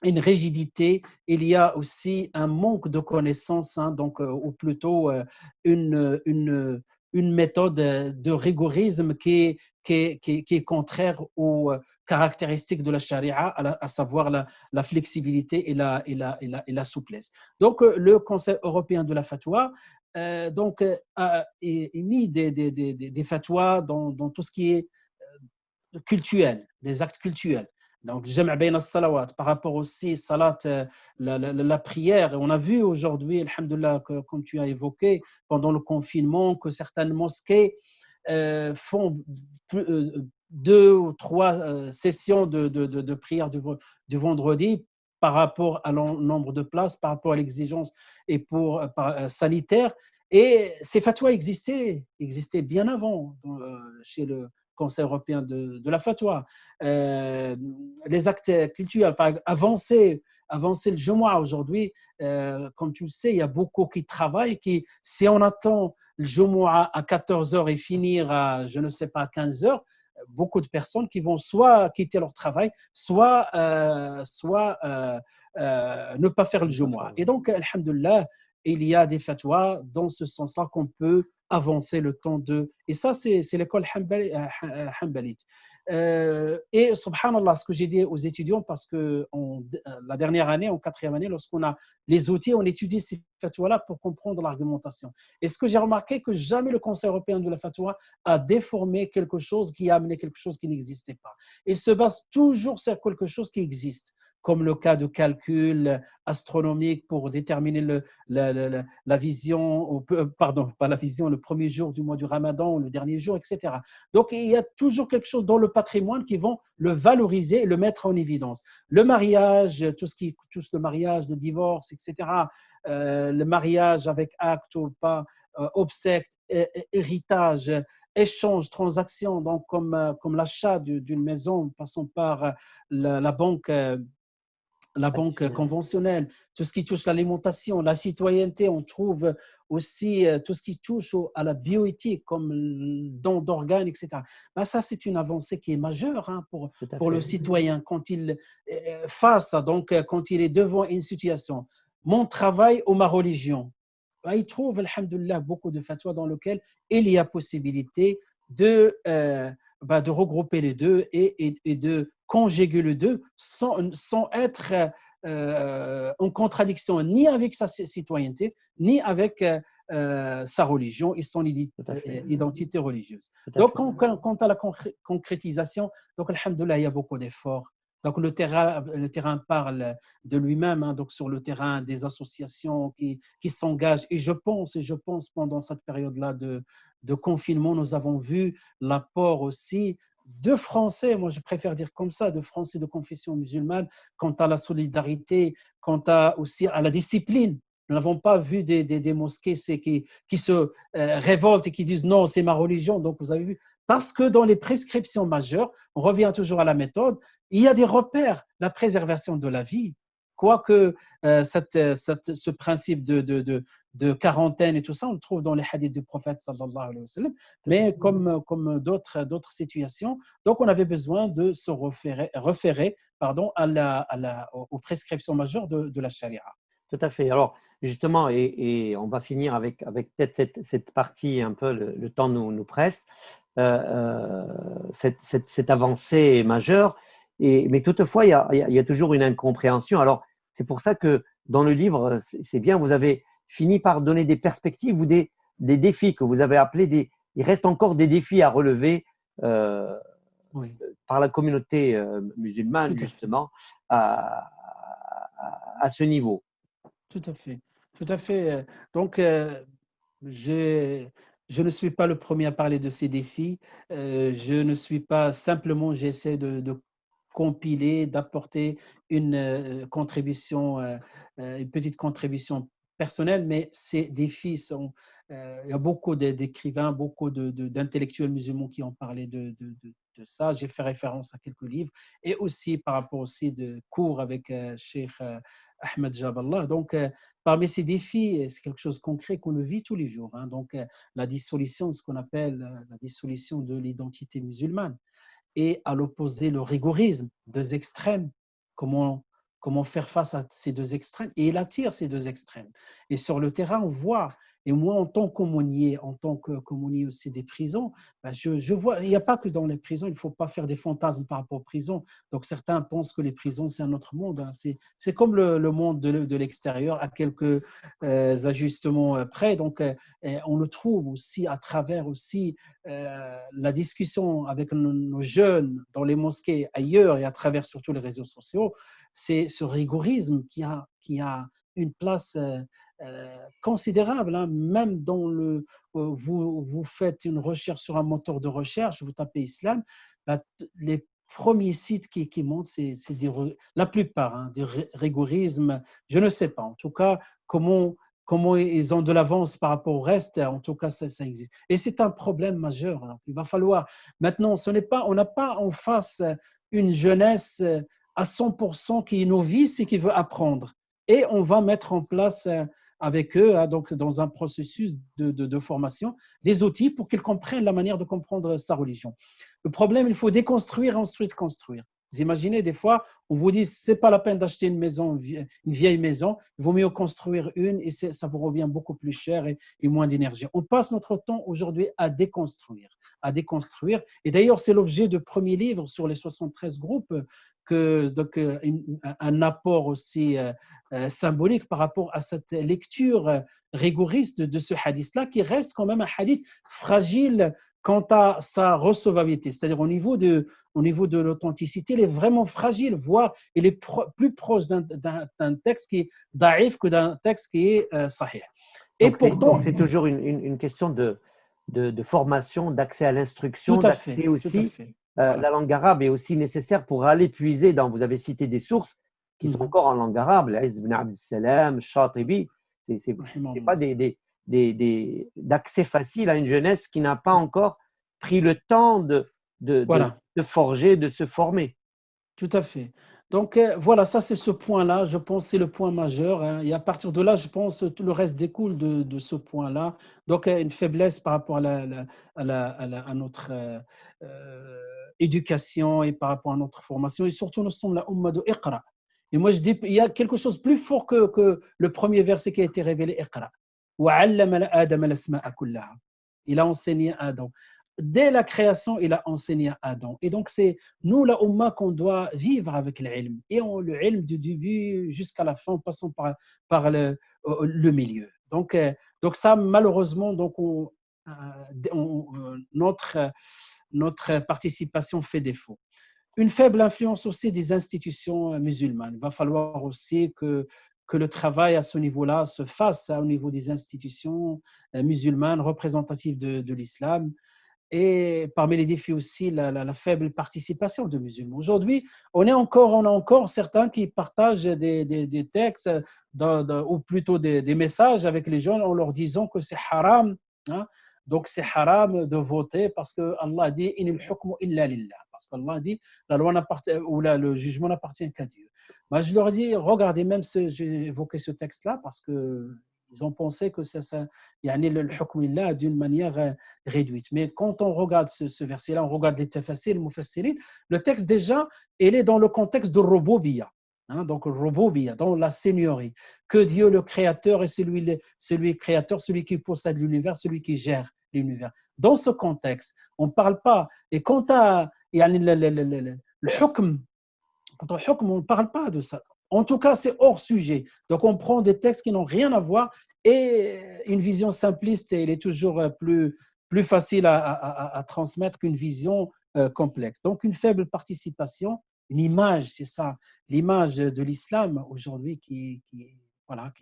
S2: une rigidité, il y a aussi un manque de connaissances, hein, donc, ou plutôt une méthode de rigorisme qui est contraire aux caractéristiques de la charia, à savoir la flexibilité et la souplesse. Donc, le Conseil européen de la fatwa donc, a émis des fatwas dans tout ce qui est cultuel, des actes cultuels. Donc, jam' bayn as-salawat, par rapport aussi salat, la prière. On a vu aujourd'hui, alhamdoulilah, comme tu as évoqué, pendant le confinement, que certaines mosquées font 2 ou 3 sessions de prière du vendredi par rapport à nombre de places, par rapport à l'exigence et sanitaire. Et ces fatwas existaient bien avant chez le Conseil européen de la fatwa. Les actes culturels, avancer le Jumu'ah aujourd'hui, comme tu le sais, il y a beaucoup qui travaillent, si on attend le Jumu'ah à 14h et finir à, je ne sais pas, à 15h, beaucoup de personnes qui vont soit quitter leur travail, soit ne pas faire le Jumu'ah. Et donc, alhamdoulilah, il y a des fatwas dans ce sens-là qu'on peut avancer le temps de… Et ça, c'est l'école hanbalite. Et subhanallah, ce que j'ai dit aux étudiants, parce que la dernière année, en 4e année, lorsqu'on a les outils, on étudie ces fatwas-là pour comprendre l'argumentation. Et ce que j'ai remarqué, que jamais le Conseil européen de la fatwa a déformé quelque chose, qui a amené quelque chose qui n'existait pas. Il se base toujours sur quelque chose qui existe, comme le cas de calcul astronomique pour déterminer la vision, pardon, pas la vision, le premier jour du mois du Ramadan, le dernier jour, etc. Donc, il y a toujours quelque chose dans le patrimoine qui vont le valoriser et le mettre en évidence. Le mariage, tout ce qui touche le mariage, le divorce, etc. Le mariage avec acte ou pas, obsèques, héritage, échange, transaction, donc comme l'achat d'une maison, passant par la banque conventionnelle, tout ce qui touche l'alimentation, la citoyenneté, on trouve aussi tout ce qui touche à la bioéthique, comme don d'organes, etc. Ben ça, c'est une avancée qui est majeure hein, pour le citoyen quand il donc quand il est devant une situation. Mon travail ou ma religion. Ben, il trouve, alhamdoulilah, beaucoup de fatwas dans lesquels il y a possibilité de regrouper les deux et de conjuguer les deux sans être en contradiction ni avec sa citoyenneté, ni avec sa religion et son identité religieuse. Donc, quant à la concrétisation, donc, alhamdoulilah, il y a beaucoup d'efforts. Donc, le terrain parle de lui-même, hein, donc sur le terrain des associations qui s'engagent. Et je pense, pendant cette période-là de confinement, nous avons vu l'apport aussi de Français, moi je préfère dire comme ça, de Français de confession musulmane, quant à la solidarité, aussi à la discipline. Nous n'avons pas vu des mosquées qui se révoltent et qui disent non, c'est ma religion. Donc vous avez vu, parce que dans les prescriptions majeures, on revient toujours à la méthode, il y a des repères, la préservation de la vie. Quoique ce principe de quarantaine et tout ça, on le trouve dans les hadiths du prophète sallallahu alayhi wa sallam, mais comme d'autres situations. Donc, on avait besoin de se référer aux prescriptions majeures de la charia.
S1: Tout à fait. Alors, justement, et on va finir avec peut-être cette partie, un peu, le temps nous presse, cette avancée majeure. Mais toutefois, il y a toujours une incompréhension. Alors, c'est pour ça que dans le livre, c'est bien, vous avez fini par donner des perspectives ou des défis que vous avez appelés il reste encore des défis à relever
S2: Oui.
S1: par la communauté musulmane, justement, à ce niveau.
S2: Tout à fait. Tout à fait. Donc, je ne suis pas le premier à parler de ces défis. Je ne suis pas simplement, j'essaie de compiler, d'apporter une contribution, une petite contribution personnelle, mais ces défis sont. Il y a beaucoup d'écrivains, beaucoup d'intellectuels musulmans qui ont parlé de ça. J'ai fait référence à quelques livres et aussi par rapport aussi de cours avec Cheikh Ahmed Jaballah. Donc, parmi ces défis, c'est quelque chose de concret qu'on le vit tous les jours. Hein. Donc, la dissolution, ce qu'on appelle la dissolution de l'identité musulmane. Et à l'opposé, le rigorisme, deux extrêmes. Comment faire face à ces deux extrêmes? Et il attire ces deux extrêmes. Et sur le terrain, on voit, et moi, en tant qu'aumônier aussi des prisons, ben je vois, il n'y a pas que dans les prisons, il ne faut pas faire des fantasmes par rapport aux prisons. Donc, certains pensent que les prisons, c'est un autre monde. Hein. C'est comme le monde de l'extérieur, à quelques ajustements près. Donc, on le trouve aussi à travers aussi la discussion avec nos jeunes dans les mosquées, ailleurs et à travers surtout les réseaux sociaux. C'est ce rigorisme qui a une place considérable, hein, même dans vous faites une recherche sur un moteur de recherche, vous tapez islam, les premiers sites qui montent, c'est la plupart, hein, des rigorismes, je ne sais pas, en tout cas, comment ils ont de l'avance par rapport au reste, en tout cas, ça existe. Et c'est un problème majeur. Alors, il va falloir, maintenant, on n'a pas en face une jeunesse à 100% qui est novice et qui veut apprendre. Et on va mettre en place avec eux, donc dans un processus de formation, des outils pour qu'ils comprennent la manière de comprendre sa religion. Le problème, il faut déconstruire et ensuite construire. Vous imaginez, des fois, on vous dit, c'est pas la peine d'acheter une maison, une vieille maison, il vaut mieux construire une et ça vous revient beaucoup plus cher et moins d'énergie. On passe notre temps aujourd'hui à déconstruire, à déconstruire. Et d'ailleurs, c'est l'objet du premier livre sur les 73 groupes, donc un apport aussi symbolique par rapport à cette lecture rigoriste de ce hadith-là, qui reste quand même un hadith fragile quant à sa recevabilité, c'est-à-dire au niveau de l'authenticité, il est vraiment fragile, voire il est plus proche d'un texte qui est daïf que d'un texte qui est sahih.
S1: Et pourtant, c'est toujours une question de formation, d'accès à l'instruction, d'accès aussi. Voilà. La langue arabe est aussi nécessaire pour aller puiser dans, vous avez cité des sources qui sont encore en langue arabe, l'Izz ibn Abd al-Salam, Shatibi, ce n'est pas d'accès facile à une jeunesse qui n'a pas encore pris le temps de forger, de se former.
S2: Tout à fait. Donc voilà, ça c'est ce point-là, je pense que c'est le point majeur. Hein. Et à partir de là, je pense que tout le reste découle de ce point-là. Donc une faiblesse par rapport à notre éducation et par rapport à notre formation. Et surtout, nous sommes la Ummah de Iqra. Et moi, je dis, il y a quelque chose de plus fort que le premier verset qui a été révélé, Iqra. Il a enseigné à Adam. Dès la création, il a enseigné à Adam. Et donc, c'est nous, la Ummah, qu'on doit vivre avec l'ilm. Et le ilm du début jusqu'à la fin, en passant par le milieu. Donc ça, malheureusement, donc notre participation fait défaut. Une faible influence aussi des institutions musulmanes. Il va falloir aussi que le travail à ce niveau-là se fasse au niveau des institutions musulmanes représentatives de l'islam. Et parmi les défis aussi, la faible participation de musulmans. Aujourd'hui, on a encore certains qui partagent des textes ou plutôt des messages avec les gens en leur disant que c'est haram. Hein? Donc, c'est haram de voter parce que Allah dit « Inil hukmu illa lillah ». Parce qu'Allah dit « La loi ou le jugement n'appartient qu'à Dieu ». Moi, je leur dis « Regardez, même j'ai évoqué ce texte-là parce que ils ont pensé que le hukm illah d'une manière réduite. Mais quand on regarde ce verset-là, on regarde les tafassir, les mufassirin, le texte déjà, il est dans le contexte de Rububiyyah. Hein, donc Rububiyyah, dans la seigneurie. Que Dieu le créateur est celui créateur, celui qui possède l'univers, celui qui gère l'univers. Dans ce contexte, on ne parle pas. Et quant à le hukm, quand on hukm, on ne parle pas de ça. En tout cas, c'est hors sujet. Donc, on prend des textes qui n'ont rien à voir et une vision simpliste, elle est toujours plus facile à transmettre qu'une vision complexe. Donc, une faible participation, une image, c'est ça, l'image de l'islam aujourd'hui qui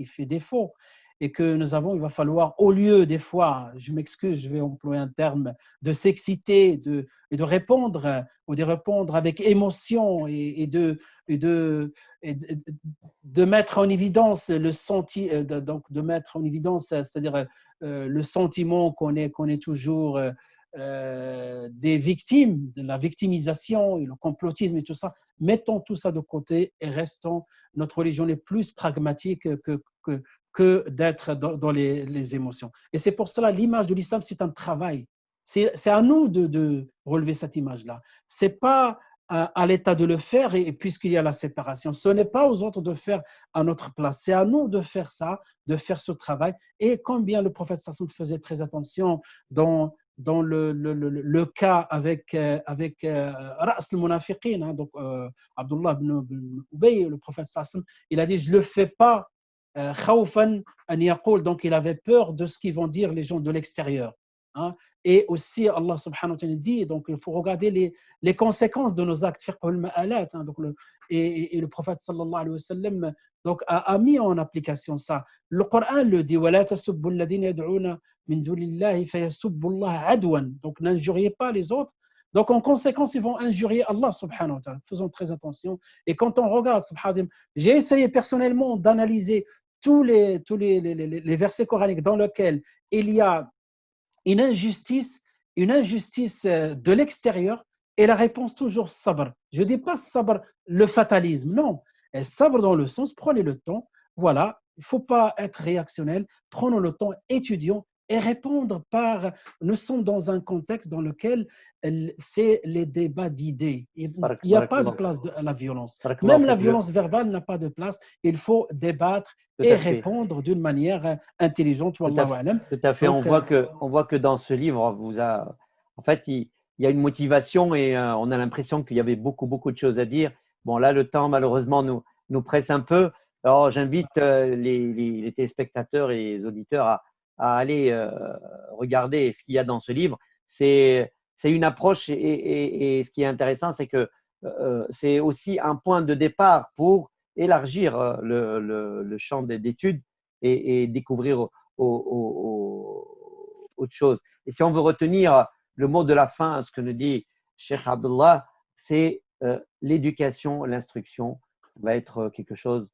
S2: fait défaut. Et que nous avons, il va falloir, au lieu des fois, je m'excuse, je vais employer un terme, de s'exciter et de répondre, ou de répondre avec émotion et de mettre en évidence de mettre en évidence, c'est-à-dire le sentiment qu'on est toujours des victimes, de la victimisation et le complotisme et tout ça. Mettons tout ça de côté et restons, notre religion est plus pragmatique que d'être dans les émotions. Et c'est pour cela, l'image de l'islam, c'est un travail. C'est à nous de relever cette image-là. Ce n'est pas à l'État de le faire, et puisqu'il y a la séparation. Ce n'est pas aux autres de faire à notre place. C'est à nous de faire ça, de faire ce travail. Et combien le prophète Sassoum faisait très attention dans le cas avec Ra's al-Munafiqin, hein, donc Abdullah ibn Ubay, le prophète Sassoum, il a dit « Je ne le fais pas khawfan an yaqul », donc il avait peur de ce qu'ils vont dire les gens de l'extérieur. Hein. Et aussi, Allah subhanahu wa ta'ala dit, donc il faut regarder les conséquences de nos actes. Hein, donc et le prophète sallallahu alayhi wa sallam donc, a mis en application ça. Le Coran le dit, وَلَا تَسُبُّوا الَّذِينَ يَدْعُونَ مِن دُونِ اللَّهِ فَيَسُبُّوا اللَّهَ عَدْوًا. Donc, n'injuriez pas les autres. Donc, en conséquence, ils vont injurier Allah subhanahu wa ta'ala. Faisons très attention. Et quand on regarde, j'ai essayé personnellement d'analyser tous les versets coraniques dans lesquels il y a une injustice de l'extérieur, et la réponse toujours sabr. Je ne dis pas sabr, le fatalisme, non. Et sabr dans le sens, prenez le temps, voilà, il ne faut pas être réactionnel, prenons le temps, étudions et répondre par… Nous sommes dans un contexte dans lequel c'est les débats d'idées. Il
S1: Barak-
S2: n'y a pas de
S1: barakallah.
S2: place à la violence.
S1: Barakallahu
S2: Même la
S1: fik.
S2: violence verbale n'a pas de place. Il faut débattre
S1: Tout
S2: et
S1: à fait.
S2: répondre d'une manière intelligente.
S1: Tout à
S2: Wallahu
S1: fait.
S2: alam.
S1: Tout à fait.
S2: Donc,
S1: On voit que dans ce livre, en fait, il y a une motivation et on a l'impression qu'il y avait beaucoup de choses à dire. Bon, là, le temps, malheureusement, nous presse un peu. Alors, j'invite les téléspectateurs et les auditeurs à aller regarder ce qu'il y a dans ce livre. C'est une approche et ce qui est intéressant, c'est que c'est aussi un point de départ pour élargir le champ d'études et découvrir autre chose. Et si on veut retenir le mot de la fin, ce que nous dit Cheikh Abdullah, c'est l'éducation, l'instruction. Ça va être quelque chose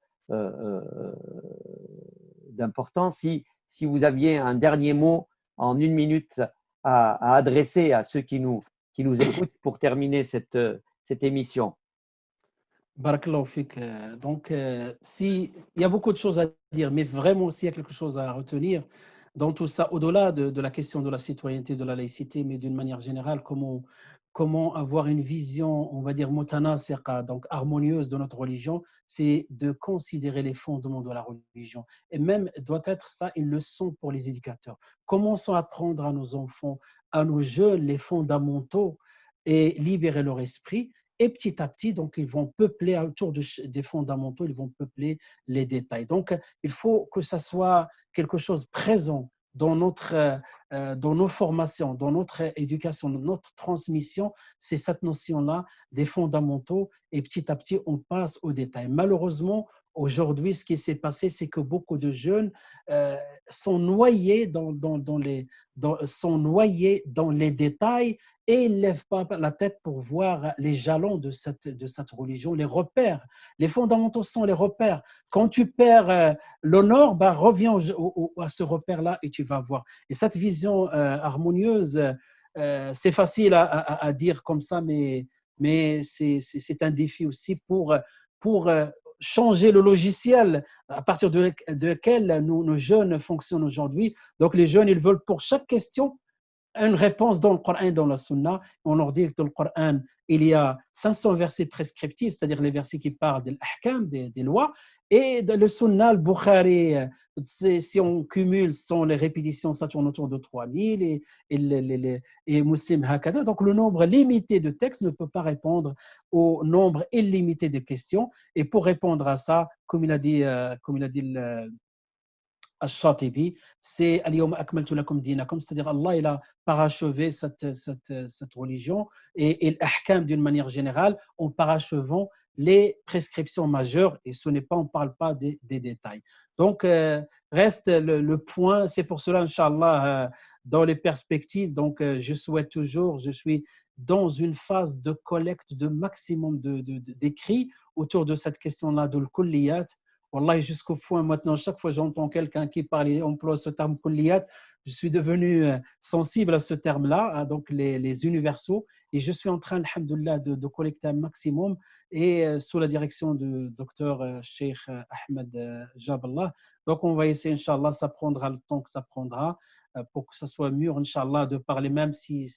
S1: d'important. Si vous aviez un dernier mot en 1 minute à adresser à ceux qui nous écoutent pour terminer cette émission.
S2: Barakallahu fik. Donc, il y a beaucoup de choses à dire, mais vraiment, s'il y a quelque chose à retenir dans tout ça, au-delà de la question de la citoyenneté, de la laïcité, mais d'une manière générale, comment avoir une vision, on va dire, mutanasiqa, donc harmonieuse de notre religion, c'est de considérer les fondements de la religion. Et même, doit être ça une leçon pour les éducateurs. Commençons à apprendre à nos enfants, à nos jeunes, les fondamentaux et libérer leur esprit. Et petit à petit, donc, ils vont peupler autour des fondamentaux, ils vont peupler les détails. Donc, il faut que ça soit quelque chose présent dans nos formations, dans notre éducation, dans notre transmission, c'est cette notion-là des fondamentaux et petit à petit, on passe aux détails. Malheureusement, aujourd'hui, ce qui s'est passé, c'est que beaucoup de jeunes sont noyés sont noyés dans les détails et ils ne lèvent pas la tête pour voir les jalons de cette religion, les repères. Les fondamentaux sont les repères. Quand tu perds le nord, reviens à ce repère-là et tu vas voir. Et cette vision harmonieuse, c'est facile à dire comme ça, mais c'est un défi aussi pour changer le logiciel à partir de lequel nos jeunes fonctionnent aujourd'hui. Donc les jeunes, ils veulent pour chaque question une réponse dans le Coran et dans la Sunna. On leur dit que dans le Coran, il y a 500 versets prescriptifs, c'est-à-dire les versets qui parlent des ahkam, des lois. Et dans le Sunna, le Bukhari, si on cumule, sont les répétitions, ça tourne autour de 3000 et Muslim Hakada. Donc le nombre limité de textes ne peut pas répondre au nombre illimité de questions. Et pour répondre à ça, comme il a dit Al-Shatibi, c'est Al-Yawma akmaltu lakum dinakum, c'est-à-dire Allah il a parachevé cette religion et l'ahkam d'une manière générale en parachevant les prescriptions majeures et ce n'est pas, on ne parle pas des détails. Donc, reste le point, c'est pour cela, Inch'Allah, dans les perspectives, donc je souhaite toujours, je suis dans une phase de collecte de maximum d'écrits autour de cette question-là de l'kulliyat. Wallah, jusqu'au point maintenant, chaque fois que j'entends quelqu'un qui parle et emploie ce terme kulliyat, je suis devenu sensible à ce terme-là, donc les universaux, et je suis en train, alhamdoulilah, de collecter un maximum, et sous la direction du docteur Cheikh Ahmed Jaballah. Donc, on va essayer, Inch'Allah, ça prendra le temps que ça prendra, pour que ça soit mûr, Inch'Allah, de parler, même si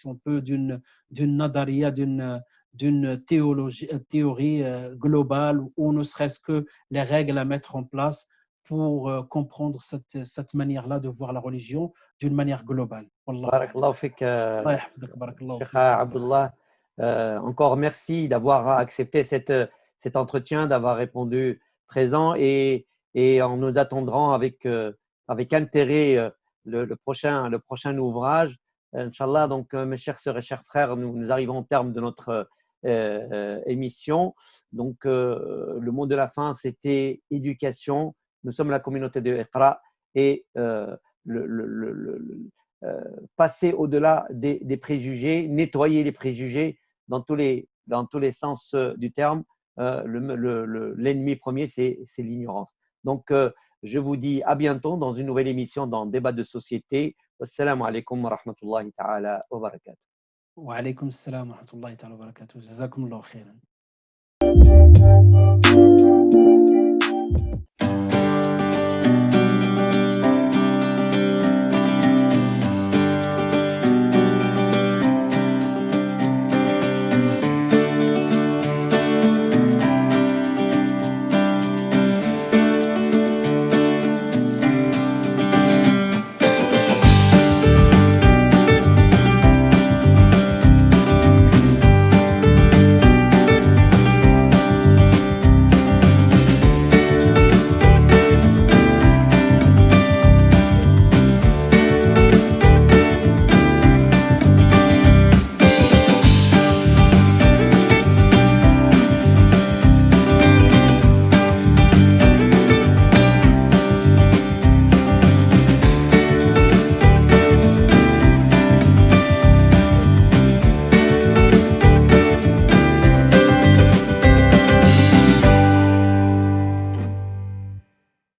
S2: on peut, d'une nadaria, d'une théorie globale ou ne serait-ce que les règles à mettre en place pour comprendre cette manière-là de voir la religion d'une manière globale.
S1: Barakallahu fik,
S2: Barakallahu
S1: Cheikh
S2: fik.
S1: Abdullah. Encore merci d'avoir accepté cet entretien, d'avoir répondu présent et en nous attendrons avec intérêt le prochain ouvrage. Inch'Allah, donc mes chères sœurs et chers frères, nous arrivons au terme de notre émission. Donc, le mot de la fin, c'était éducation. Nous sommes la communauté de Iqra et passer au-delà des préjugés, nettoyer les préjugés dans tous les sens du terme. L'ennemi premier, c'est l'ignorance. Donc, je vous dis à bientôt dans une nouvelle émission dans Débat de société. Wassalamu alaikum wa rahmatullahi ta'ala wa barakatuh.
S2: Wa alaykum assalam wa rahmatullahi ta'ala wa barakatuh. Jazakumullahu khairan.